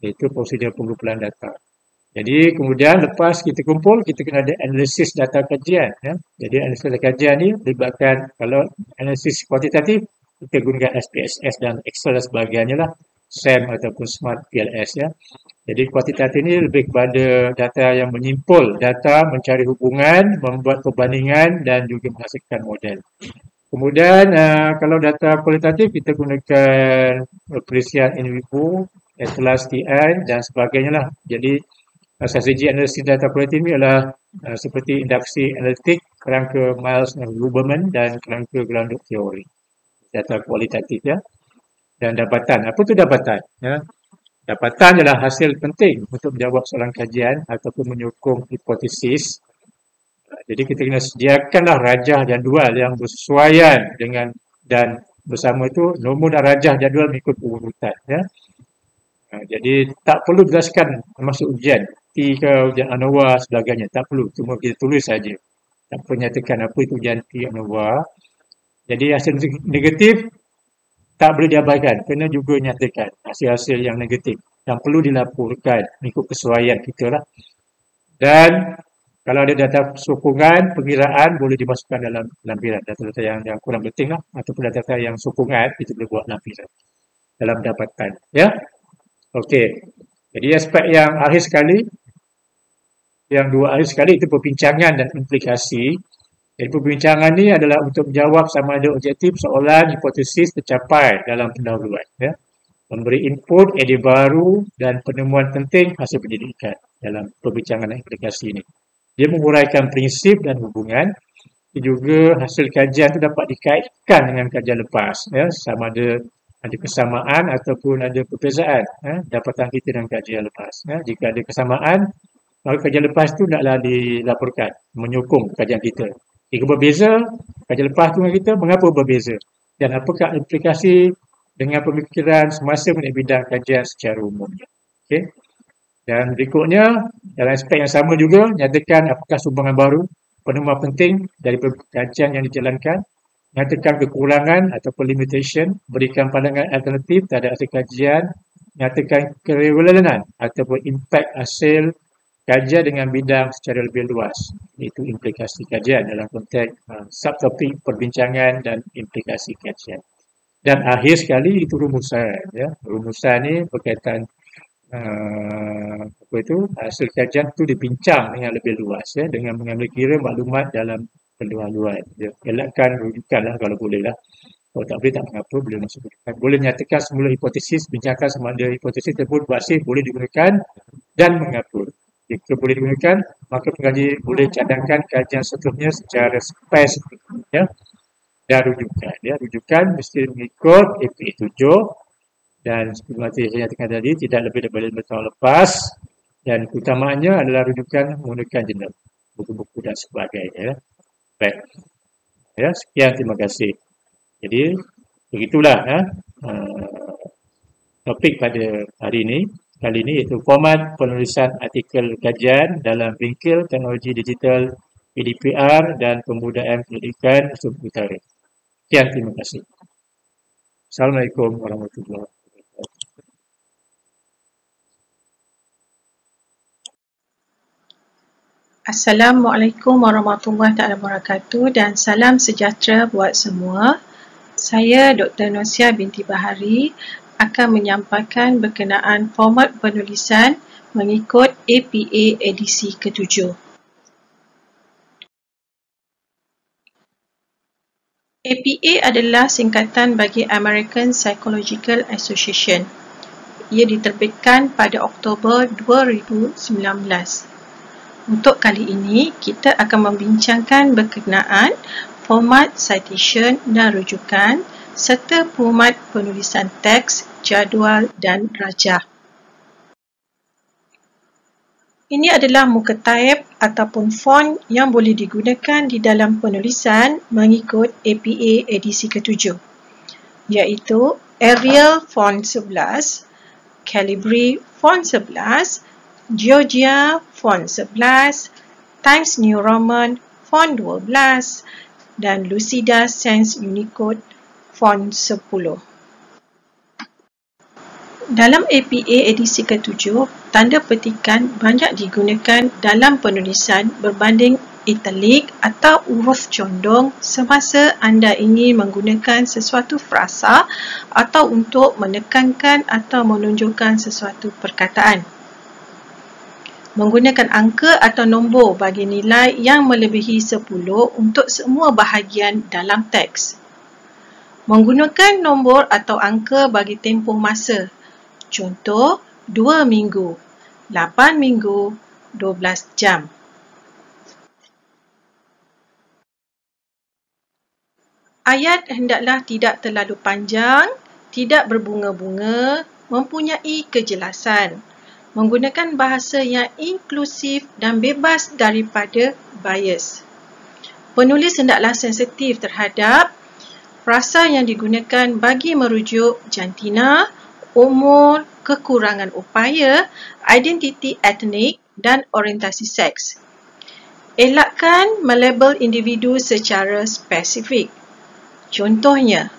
Itu prosedur pengumpulan data. Jadi kemudian lepas kita kumpul, kita kena ada analisis data kajian. Ya. Jadi analisis data kajian ni melibatkan, kalau analisis kuantitatif, kita gunakan SPSS dan Excel dan sebagainya lah. SAM ataupun Smart PLS ya. Jadi kuantitatif ini lebih kepada data yang menyimpul data, mencari hubungan, membuat perbandingan dan juga menghasilkan model. Kemudian kalau data kualitatif kita gunakan perisian in vivo, atlas TI dan sebagainya lah. Jadi strategi analisis data kualitatif ini adalah seperti induksi analitik, kerangka Miles dan Huberman dan kerangka grounded teori. Data kualitatif ya. Dan dapatan. Apa tu dapatan? Ya. Dapatan adalah hasil penting untuk menjawab soalan kajian ataupun menyokong hipotesis. Jadi kita kena sediakanlah rajah jadual yang bersesuaian dengan dan bersama itu nombor dan rajah jadual mengikut urutan. Ya. Jadi tak perlu jelaskan masuk ujian T ke ujian ANOVA sebagainya. Tak perlu. Cuma kita tulis saja. Tak perlu nyatakan apa itu ujian T ANOVA. Jadi hasil negatif tak boleh diabaikan, kena juga nyatakan hasil-hasil yang negatif yang perlu dilaporkan mengikut kesesuaian kita lah. Dan kalau ada data sokongan, pengiraan boleh dimasukkan dalam lampiran. Data-data yang kurang penting lah, ataupun data-data yang sokongan, kita boleh buat lampiran dalam dapatan. Ya, okey. Jadi aspek yang akhir sekali, yang dua akhir sekali itu perbincangan dan implikasi. Jadi perbincangan ni adalah untuk menjawab sama ada objektif soalan hipotesis tercapai dalam pendahuluan. Ya. Memberi input, ide baru dan penemuan penting hasil pendidikan dalam perbincangan dan implikasi ini. Dia menguraikan prinsip dan hubungan. Juga hasil kajian itu dapat dikaitkan dengan kajian lepas. Ya. Sama ada kesamaan ataupun ada perbezaan. Ya. Dapatan kita dengan kajian lepas. Ya. Jika ada kesamaan, maka kajian lepas itu naklah dilaporkan, menyokong kajian kita. Jika berbeza, kajian lepas dengan kita, mengapa berbeza? Dan apakah implikasi dengan pemikiran semasa mengenai bidang kajian secara umum? Okay. Dan berikutnya, dalam aspek yang sama juga, nyatakan apakah sumbangan baru, penemuan penting dari kajian yang dijalankan, nyatakan kekurangan ataupun limitation, berikan pandangan alternatif terhadap hasil kajian, nyatakan kerelevanan ataupun impact hasil kajian dengan bidang secara lebih luas. Itu implikasi kajian dalam konteks subtopik perbincangan dan implikasi kajian. Dan akhir sekali itu rumusan. Ya. Rumusan ni berkaitan hasil kajian itu dibincang dengan lebih luas ya, dengan mengambil kira maklumat dalam pendahuluan. Ya. Elakkan rujukan lah kalau boleh lah. Kalau tak boleh tak mengapa, boleh masuk rujukan. Boleh menyatakan semula hipotesis, bincangkan sama ada hipotesis tersebut bersih, boleh digunakan dan mengapa. Jika boleh digunakan, maka pengkaji boleh cadangkan kajian seterusnya secara spesifik. Ya. Dan rujukan. Ya. Rujukan mesti mengikut APA 7 dan seperti saya nyatakan tadi, tidak lebih daripada 5 tahun lepas dan utamanya adalah rujukan menggunakan jurnal, buku-buku dan sebagainya. Ya. Baik. Ya, sekian, terima kasih. Jadi, begitulah topik pada hari ini. Kali ini iaitu format penulisan artikel kajian dalam bingkil teknologi digital PDPR dan pembudayaan pendidikan Sumatera Utara. Sekian, terima kasih. Assalamualaikum warahmatullahi wabarakatuh. Assalamualaikum warahmatullahi wabarakatuh dan salam sejahtera buat semua. Saya Dr. Nosia binti Bahari akan menyampaikan berkenaan format penulisan mengikut APA edisi ke-7. APA adalah singkatan bagi American Psychological Association. Ia diterbitkan pada Oktober 2019. Untuk kali ini, kita akan membincangkan berkenaan format citation dan rujukan serta format penulisan teks, jadual dan rajah. Ini adalah muka type ataupun font yang boleh digunakan di dalam penulisan mengikut APA edisi ke-7, iaitu Arial font 11, Calibri font 11, Georgia font 11, Times New Roman font 12 dan Lucida Sans Unicode font 10. Dalam APA edisi ke-7, tanda petikan banyak digunakan dalam penulisan berbanding italik atau huruf condong semasa anda ingin menggunakan sesuatu frasa atau untuk menekankan atau menunjukkan sesuatu perkataan. Menggunakan angka atau nombor bagi nilai yang melebihi 10 untuk semua bahagian dalam teks. Menggunakan nombor atau angka bagi tempoh masa. Contoh, 2 minggu, 8 minggu, 12 jam. Ayat hendaklah tidak terlalu panjang, tidak berbunga-bunga, mempunyai kejelasan. Menggunakan bahasa yang inklusif dan bebas daripada bias. Penulis hendaklah sensitif terhadap frasa yang digunakan bagi merujuk jantina, umur, kekurangan upaya, identiti etnik dan orientasi seks. Elakkan melabel individu secara spesifik. Contohnya,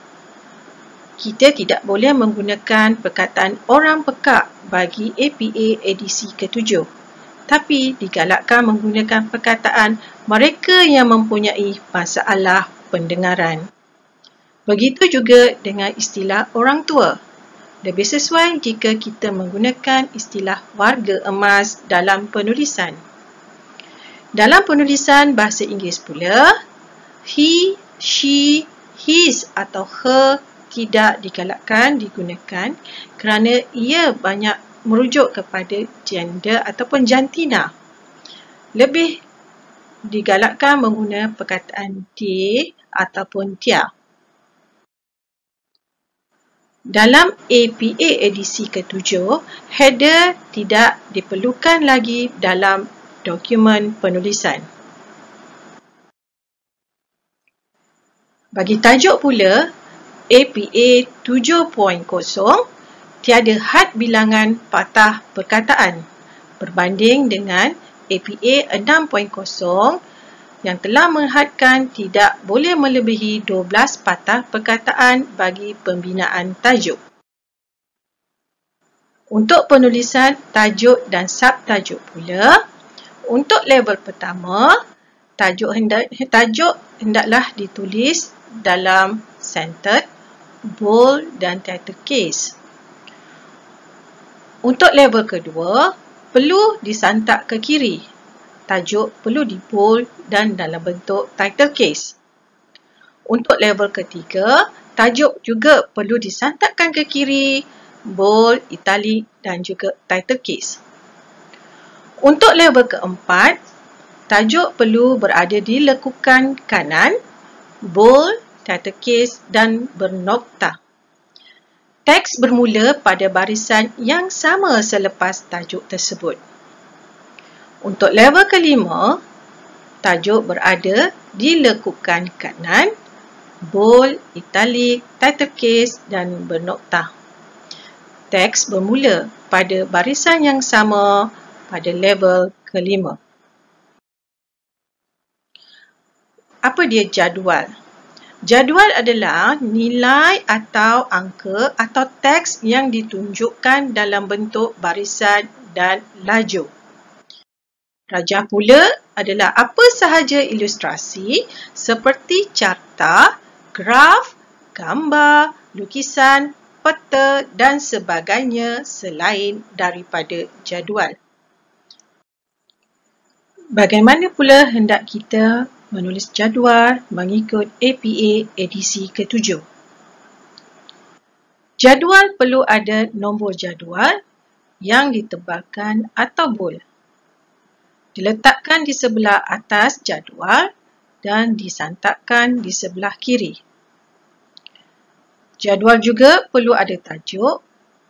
kita tidak boleh menggunakan perkataan orang pekak bagi APA edisi ke-7, tapi digalakkan menggunakan perkataan mereka yang mempunyai masalah pendengaran. Begitu juga dengan istilah orang tua. Lebih sesuai jika kita menggunakan istilah warga emas dalam penulisan. Dalam penulisan bahasa Inggeris pula, he, she, his atau her tidak digalakkan digunakan kerana ia banyak merujuk kepada gender ataupun jantina. Lebih digalakkan menggunakan perkataan they ataupun dia. Dalam APA edisi ke-7, header tidak diperlukan lagi dalam dokumen penulisan. Bagi tajuk pula, APA 7.0 tiada had bilangan patah perkataan berbanding dengan APA 6.0 yang telah menghadkan tidak boleh melebihi 12 patah perkataan bagi pembinaan tajuk. Untuk penulisan tajuk dan subtajuk pula, untuk level pertama, tajuk hendaklah ditulis dalam centered, bold dan title case. Untuk level kedua, perlu disantak ke kiri. Tajuk perlu di bold dan dalam bentuk title case. Untuk level ketiga, tajuk juga perlu disantakkan ke kiri, bold, italic dan juga title case. Untuk level keempat, tajuk perlu berada di lekukan kanan, bold, title case dan bernokta. Teks bermula pada barisan yang sama selepas tajuk tersebut. Untuk level kelima, tajuk berada di lekukan kanan, bold, italic, title case dan bernokta. Teks bermula pada barisan yang sama pada level kelima. Apa dia jadual? Jadual adalah nilai atau angka atau teks yang ditunjukkan dalam bentuk barisan dan laju. Rajah pula adalah apa sahaja ilustrasi seperti carta, graf, gambar, lukisan, peta dan sebagainya selain daripada jadual. Bagaimana pula hendak kita menulis jadual mengikut APA edisi ke-7? Jadual perlu ada nombor jadual yang ditebalkan atau bold. diletakkan di sebelah atas jadual dan disantakkan di sebelah kiri. Jadual juga perlu ada tajuk,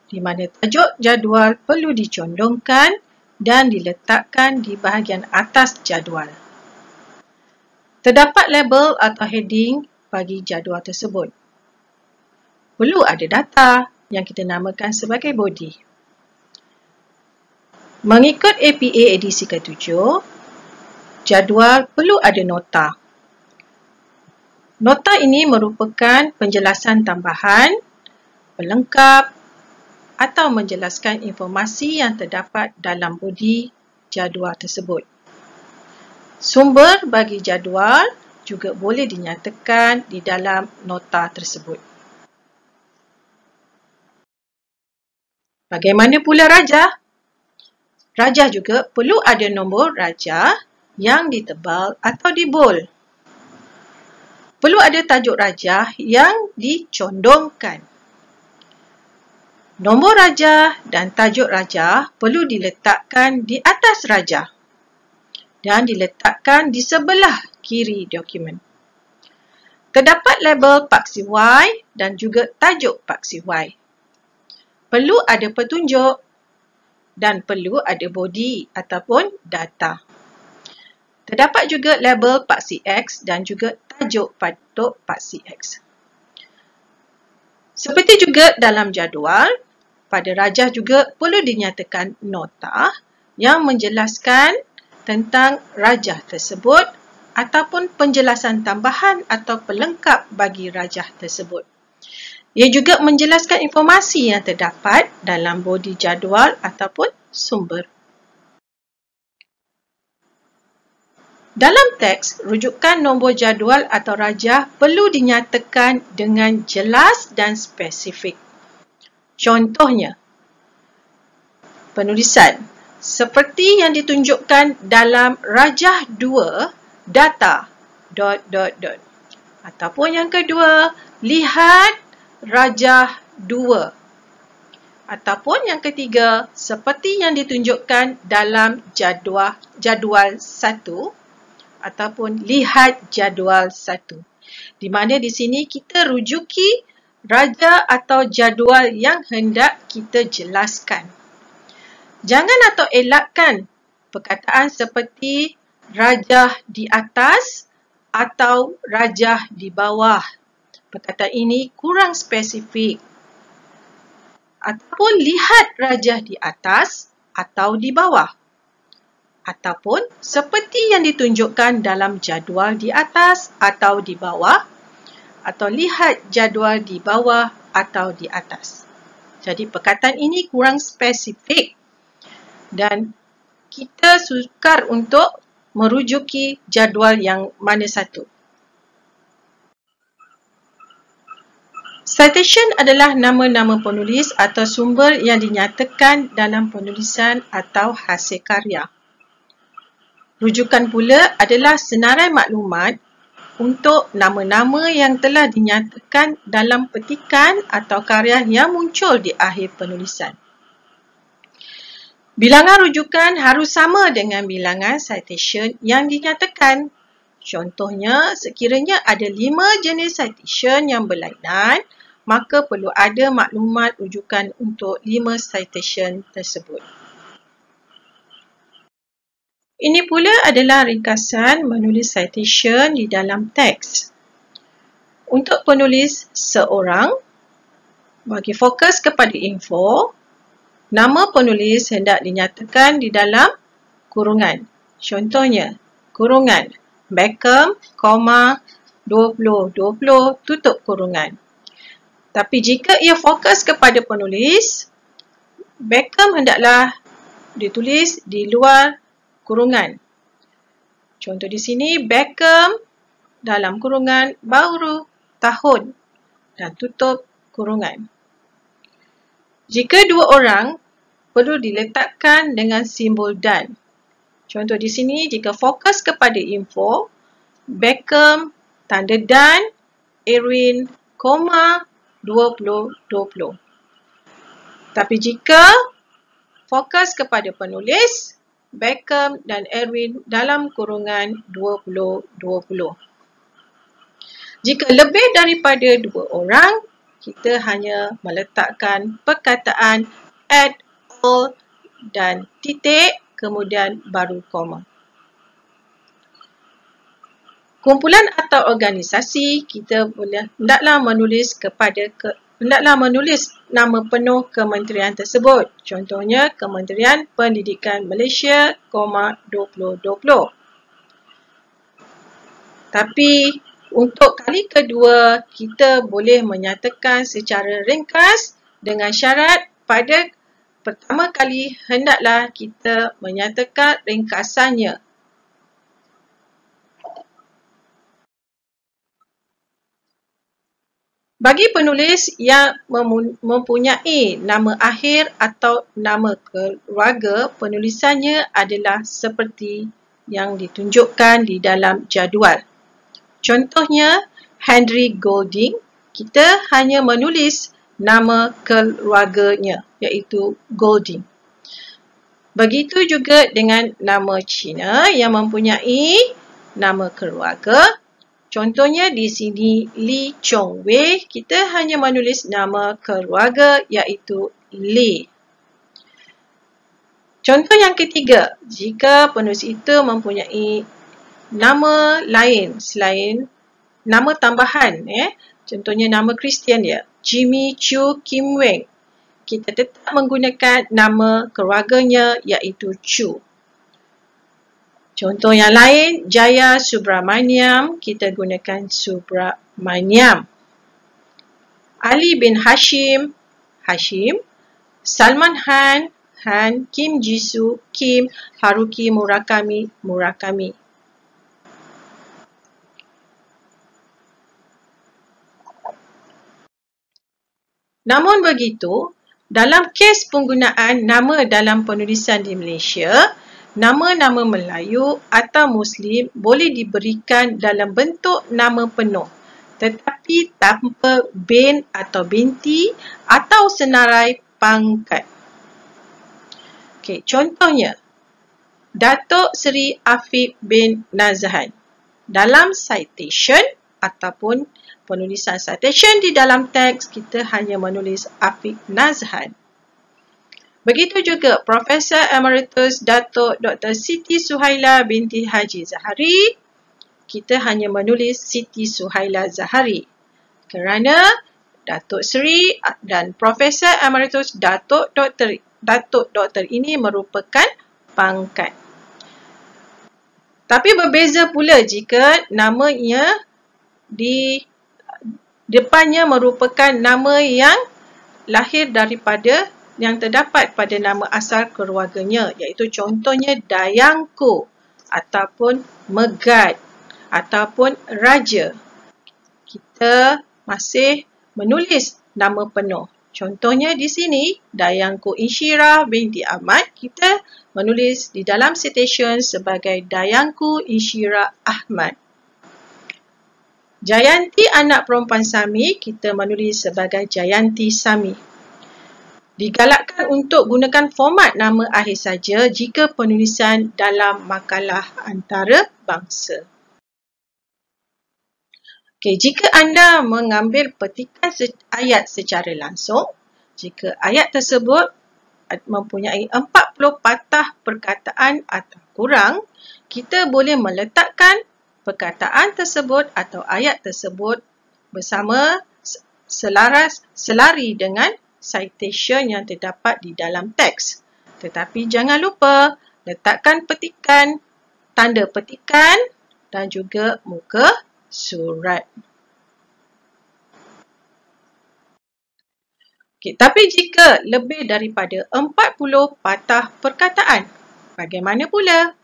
di mana tajuk jadual perlu dicondongkan dan diletakkan di bahagian atas jadual. Terdapat label atau heading bagi jadual tersebut. Perlu ada data yang kita namakan sebagai body. Mengikut APA edisi ke-7, jadual perlu ada nota. Nota ini merupakan penjelasan tambahan, pelengkap atau menjelaskan informasi yang terdapat dalam body jadual tersebut. Sumber bagi jadual juga boleh dinyatakan di dalam nota tersebut. Bagaimana pula rajah? Rajah juga perlu ada nombor rajah yang ditebal atau dibold. Perlu ada tajuk rajah yang dicondongkan. Nombor rajah dan tajuk rajah perlu diletakkan di atas rajah dan diletakkan di sebelah kiri dokumen. Terdapat label paksi Y dan juga tajuk paksi Y. Perlu ada petunjuk dan perlu ada body ataupun data. Terdapat juga label paksi X dan juga tajuk untuk paksi X. Seperti juga dalam jadual, pada rajah juga perlu dinyatakan nota yang menjelaskan tentang rajah tersebut ataupun penjelasan tambahan atau pelengkap bagi rajah tersebut. Ia juga menjelaskan informasi yang terdapat dalam body jadual ataupun sumber. Dalam teks, rujukan nombor jadual atau rajah perlu dinyatakan dengan jelas dan spesifik. Contohnya, penulisan seperti yang ditunjukkan dalam rajah 2 data ... Ataupun yang kedua, lihat rajah 2. Ataupun yang ketiga, seperti yang ditunjukkan dalam jadual 1 ataupun lihat jadual 1. Di mana di sini kita rujuki rajah atau jadual yang hendak kita jelaskan. Jangan atau elakkan perkataan seperti rajah di atas atau rajah di bawah. Perkataan ini kurang spesifik. Ataupun lihat rajah di atas atau di bawah. Ataupun seperti yang ditunjukkan dalam jadual di atas atau di bawah, atau lihat jadual di bawah atau di atas. Jadi perkataan ini kurang spesifik dan kita sukar untuk merujuki jadual yang mana satu. Citation adalah nama-nama penulis atau sumber yang dinyatakan dalam penulisan atau hasil karya. Rujukan pula adalah senarai maklumat untuk nama-nama yang telah dinyatakan dalam petikan atau karya yang muncul di akhir penulisan. Bilangan rujukan harus sama dengan bilangan citation yang dinyatakan. Contohnya, sekiranya ada 5 jenis citation yang berlainan, maka perlu ada maklumat rujukan untuk 5 citation tersebut. Ini pula adalah ringkasan menulis citation di dalam teks. Untuk penulis seorang, bagi fokus kepada info, nama penulis hendak dinyatakan di dalam kurungan. Contohnya, kurungan Beckham, 2020, tutup kurungan. Tapi jika ia fokus kepada penulis, Beckham hendaklah ditulis di luar kurungan. Contoh di sini, Beckham dalam kurungan baru tahun dan tutup kurungan. Jika dua orang, perlu diletakkan dengan simbol dan. Contoh di sini, jika fokus kepada info, Beckham, tanda dan, Erwin, 2020. Tapi jika fokus kepada penulis, Beckham dan Erwin dalam kurungan 2020. Jika lebih daripada 2 orang, kita hanya meletakkan perkataan at all dan titik kemudian baru koma. Kumpulan atau organisasi, kita hendaklah menulis nama penuh kementerian tersebut. Contohnya Kementerian Pendidikan Malaysia, 2020. Tapi untuk kali kedua, kita boleh menyatakan secara ringkas dengan syarat pada pertama kali hendaklah kita menyatakan ringkasannya. Bagi penulis yang mempunyai nama akhir atau nama keluarga, penulisannya adalah seperti yang ditunjukkan di dalam jadual. Contohnya, Henry Golding, kita hanya menulis nama keluarganya, iaitu Golding. Begitu juga dengan nama Cina yang mempunyai nama keluarga. Contohnya di sini Li Chongwei, kita hanya menulis nama keluarga iaitu Li. Contoh yang ketiga, jika penulis itu mempunyai nama lain selain nama tambahan, contohnya nama Kristian dia, Jimmy Chu Kim Weng, kita tetap menggunakan nama keluarganya iaitu Chu. Contoh yang lain, Jaya Subramaniam, kita gunakan Subramaniam. Ali bin Hashim, Hashim. Salman Han, Han. Kim Jisoo, Kim. Haruki Murakami, Murakami. Namun begitu, dalam kes penggunaan nama dalam penulisan di Malaysia, nama-nama Melayu atau Muslim boleh diberikan dalam bentuk nama penuh tetapi tanpa bin atau binti atau senarai pangkat. Okey, contohnya Datuk Seri Afiq bin Nazhan. Dalam citation ataupun penulisan citation di dalam teks, kita hanya menulis Afiq Nazhan. Begitu juga Profesor Emeritus Datuk Dr. Siti Suhaila binti Haji Zahari, kita hanya menulis Siti Suhaila Zahari. Kerana Datuk Seri dan Profesor Emeritus Datuk Doktor ini merupakan pangkat. Tapi berbeza pula jika namanya di depannya merupakan nama yang lahir daripada yang terdapat pada nama asal keluarganya, iaitu contohnya Dayangku ataupun Megat ataupun Raja. Kita masih menulis nama penuh. Contohnya di sini Dayangku Insyirah binti Ahmad, kita menulis di dalam citation sebagai Dayangku Insyirah Ahmad. Jayanti anak perempuan Sami, kita menulis sebagai Jayanti Sami. Digalakkan untuk gunakan format nama akhir saja jika penulisan dalam makalah antarabangsa. Okey, jika anda mengambil petikan ayat secara langsung, jika ayat tersebut mempunyai 40 patah perkataan atau kurang, kita boleh meletakkan perkataan tersebut atau ayat tersebut bersama selari dengan citation yang terdapat di dalam teks. Tetapi jangan lupa letakkan petikan, tanda petikan dan juga muka surat. Okay, tapi jika lebih daripada 40 patah perkataan, bagaimana pula?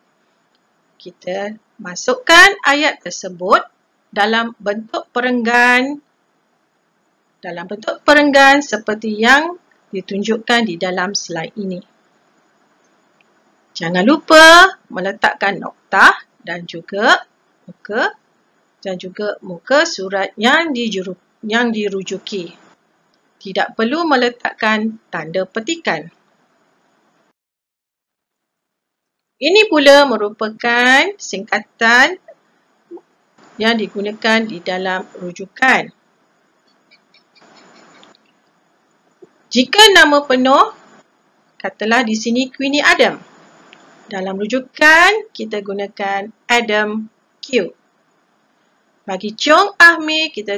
Kita masukkan ayat tersebut dalam bentuk perenggan seperti yang ditunjukkan di dalam slide ini. Jangan lupa meletakkan noktah dan juga muka surat yang dirujuki. Tidak perlu meletakkan tanda petikan. Ini pula merupakan singkatan yang digunakan di dalam rujukan. Jika nama penuh, katalah di sini Queenie Adam. Dalam rujukan, kita gunakan Adam Q. Bagi Chong Ahmir, kita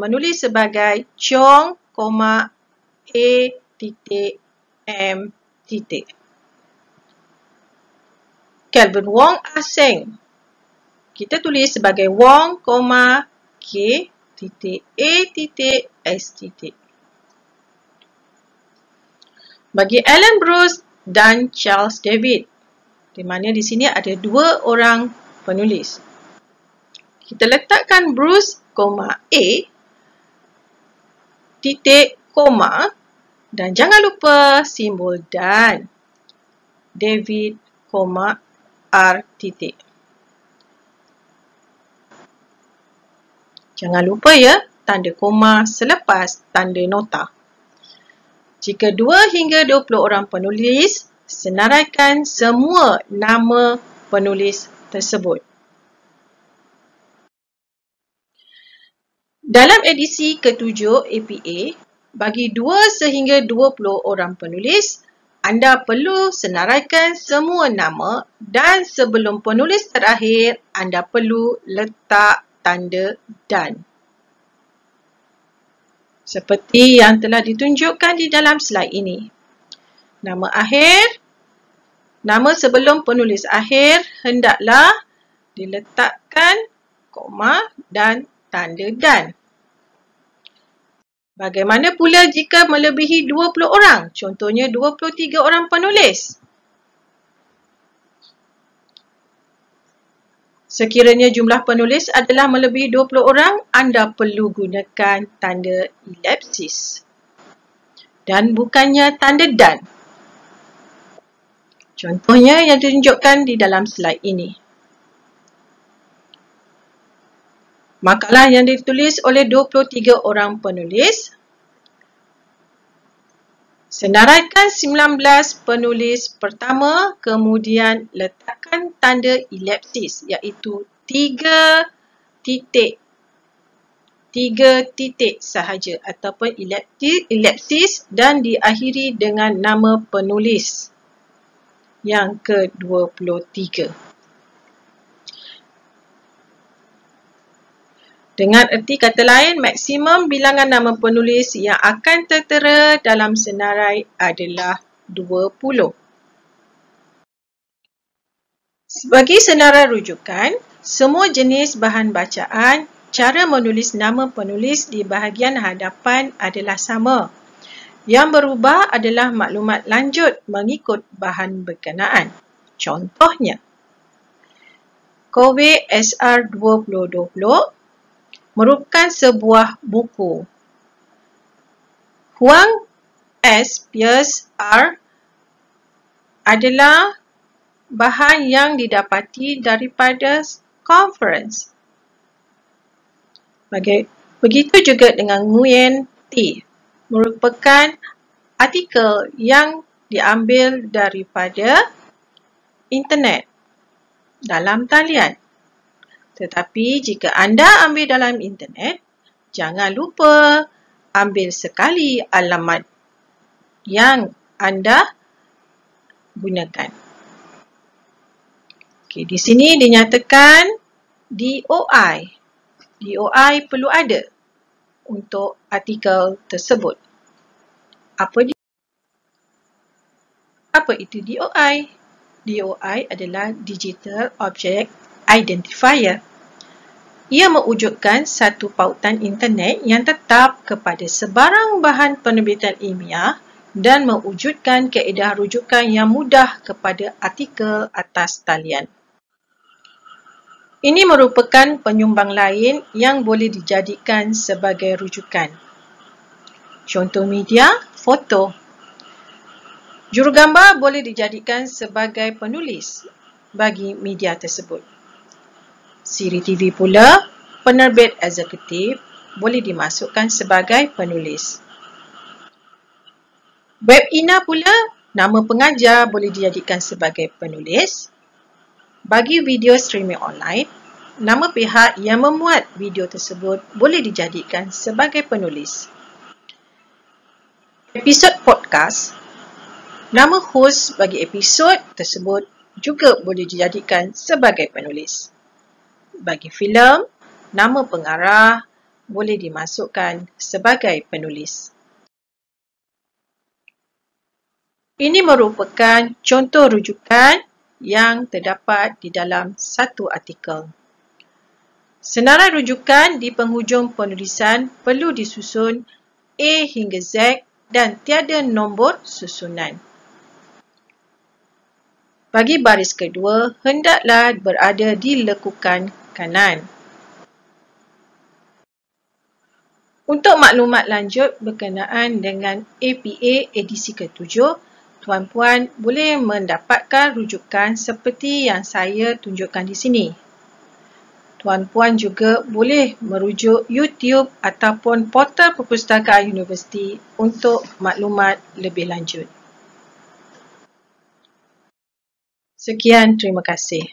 menulis sebagai Chong, A, M. Kelvin Wong Ah Seng, kita tulis sebagai Wong, K, A, S. Bagi Alan Bruce dan Charles David, di mana di sini ada dua orang penulis. Kita letakkan Bruce, A, koma, dan jangan lupa simbol dan. David, R. Jangan lupa ya, tanda koma selepas tanda nota. Jika 2 hingga 20 orang penulis, senaraikan semua nama penulis tersebut. Dalam edisi ke-7 APA, bagi 2 sehingga 20 orang penulis, anda perlu senaraikan semua nama dan sebelum penulis terakhir, anda perlu letak tanda dan. Seperti yang telah ditunjukkan di dalam slide ini. Nama akhir, nama sebelum penulis akhir hendaklah diletakkan koma dan tanda dan. Bagaimana pula jika melebihi 20 orang? Contohnya 23 orang penulis. Sekiranya jumlah penulis adalah melebihi 20 orang, anda perlu gunakan tanda elipsis. Dan bukannya tanda dan. Contohnya yang ditunjukkan di dalam slide ini. Makalah yang ditulis oleh 23 orang penulis. Senaraikan 19 penulis pertama, kemudian letakkan tanda elipsis, iaitu 3 titik sahaja ataupun elipsis dan diakhiri dengan nama penulis yang ke-23. Dengan erti kata lain, maksimum bilangan nama penulis yang akan tertera dalam senarai adalah 20. Sebagai senarai rujukan, semua jenis bahan bacaan, cara menulis nama penulis di bahagian hadapan adalah sama. Yang berubah adalah maklumat lanjut mengikut bahan berkenaan. Contohnya, COVID SR 2020 merupakan sebuah buku. Huang S. Pierce R. adalah bahan yang didapati daripada conference. Begitu juga dengan Nguyen T. merupakan artikel yang diambil daripada internet dalam talian. Tetapi jika anda ambil dalam internet, jangan lupa ambil sekali alamat yang anda gunakan. Okey, di sini dinyatakan DOI. DOI perlu ada untuk artikel tersebut. Apa itu DOI? DOI adalah Digital Object Identifier. Ia mewujudkan satu pautan internet yang tetap kepada sebarang bahan penerbitan ilmiah dan mewujudkan kaedah rujukan yang mudah kepada artikel atas talian. Ini merupakan penyumbang lain yang boleh dijadikan sebagai rujukan. Contoh media, foto. Jurugambar boleh dijadikan sebagai penulis bagi media tersebut. Siri TV pula, penerbit eksekutif boleh dimasukkan sebagai penulis. Web INA pula Nama pengajar boleh dijadikan sebagai penulis. Bagi video streaming online, nama pihak yang memuat video tersebut boleh dijadikan sebagai penulis. Episod podcast, nama hos bagi episod tersebut juga boleh dijadikan sebagai penulis. Bagi filem, nama pengarah boleh dimasukkan sebagai penulis. Ini merupakan contoh rujukan yang terdapat di dalam satu artikel. Senarai rujukan di penghujung penulisan perlu disusun A hingga Z dan tiada nombor susunan. Bagi baris kedua, hendaklah berada di lekukan kanan. Untuk maklumat lanjut berkenaan dengan APA edisi ke-7, tuan-puan boleh mendapatkan rujukan seperti yang saya tunjukkan di sini. Tuan-puan juga boleh merujuk YouTube ataupun portal perpustakaan universiti untuk maklumat lebih lanjut. Sekian, terima kasih.